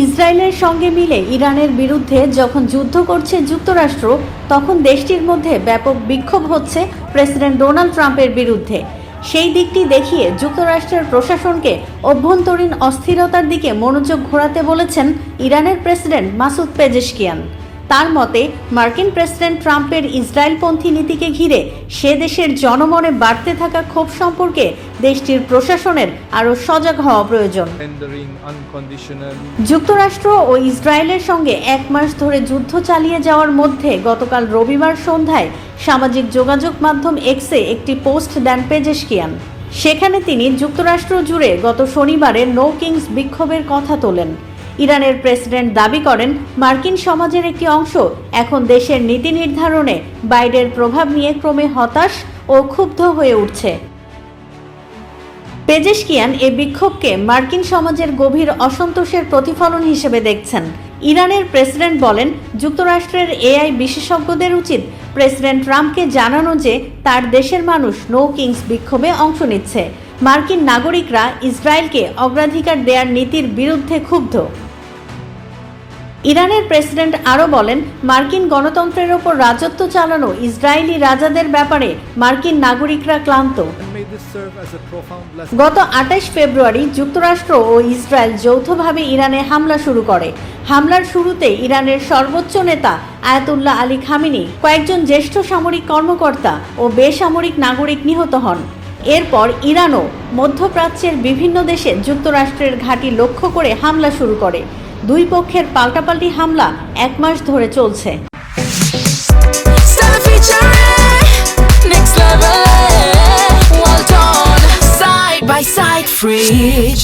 ইসরায়েলের সঙ্গে মিলে ইরানের বিরুদ্ধে যখন যুদ্ধ করছে যুক্তরাষ্ট্র, তখন দেশটির মধ্যে ব্যাপক বিক্ষোভ হচ্ছে প্রেসিডেন্ট ডোনাল্ড ট্রাম্পের বিরুদ্ধে। সেই দিকটি দেখিয়ে যুক্তরাষ্ট্রের প্রশাসনকে অভ্যন্তরীণ অস্থিরতার দিকে মনোযোগ ঘোরাতে বলেছেন ইরানের প্রেসিডেন্ট মাসুদ পেজেশকিয়ান। তার মতে, মার্কিন প্রেসিডেন্ট ট্রাম্পের ইসরায়েলপন্থী নীতিকে ঘিরে সে দেশের জনমনে বাড়তে থাকা ক্ষোভ সম্পর্কে দেশটির প্রশাসনের আরও সজাগ হওয়া প্রয়োজন। যুক্তরাষ্ট্র ও ইসরায়েলের সঙ্গে 1 মাস ধরে যুদ্ধ চালিয়ে যাওয়ার মধ্যে গতকাল রবিবার সন্ধ্যায় সামাজিক যোগাযোগ মাধ্যম এক্সে একটি পোস্ট দেন পেজেশকিয়ান। সেখানে তিনি যুক্তরাষ্ট্র জুড়ে গত শনিবারে নো কিংস বিক্ষোভের কথা তোলেন। ইরানের প্রেসিডেন্ট দাবি করেন, মার্কিন সমাজের একটি অংশ এখন দেশের নীতি নির্ধারণে বাইডের প্রভাব নিয়ে ক্রমে হতাশ ও ক্ষুব্ধ হয়ে উঠছে। পেজেশকিয়ান এ বিক্ষোভকে মার্কিন সমাজের গভীর অসন্তোষের প্রতিফলন হিসেবে দেখছেন। ইরানের প্রেসিডেন্ট বলেন, যুক্তরাষ্ট্রের এআই বিশেষজ্ঞদের উচিত প্রেসিডেন্ট ট্রাম্পকে জানানো যে তার দেশের মানুষ নো কিংস বিক্ষোভে অংশ নিচ্ছে। মার্কিন নাগরিকরা ইসরায়েলকে অগ্রাধিকার দেওয়ার নীতির বিরুদ্ধে ক্ষুব্ধ। ইরানের প্রেসিডেন্ট আরও বলেন, মার্কিন গণতন্ত্রের ওপর রাজত্ব চালানো ইসরায়েলি রাজাদের ব্যাপারে মার্কিন নাগরিকরা ক্লান্ত। গত 28 ফেব্রুয়ারি যুক্তরাষ্ট্র ও ইসরায়েল যৌথভাবে ইরানে হামলা শুরু করে। হামলার শুরুতে ইরানের সর্বোচ্চ নেতা আয়াতুল্লাহ আলী খামেনি, কয়েকজন জ্যেষ্ঠ সামরিক কর্মকর্তা ও বেসামরিক নাগরিক নিহত হন। এরপর ইরানও মধ্যপ্রাচ্যের বিভিন্ন দেশে যুক্তরাষ্ট্রের ঘাঁটি লক্ষ্য করে হামলা শুরু করে। দুই পক্ষের পাল্টাপাল্টি হামলা 1 মাস ধরে চলছে। Side by side fridge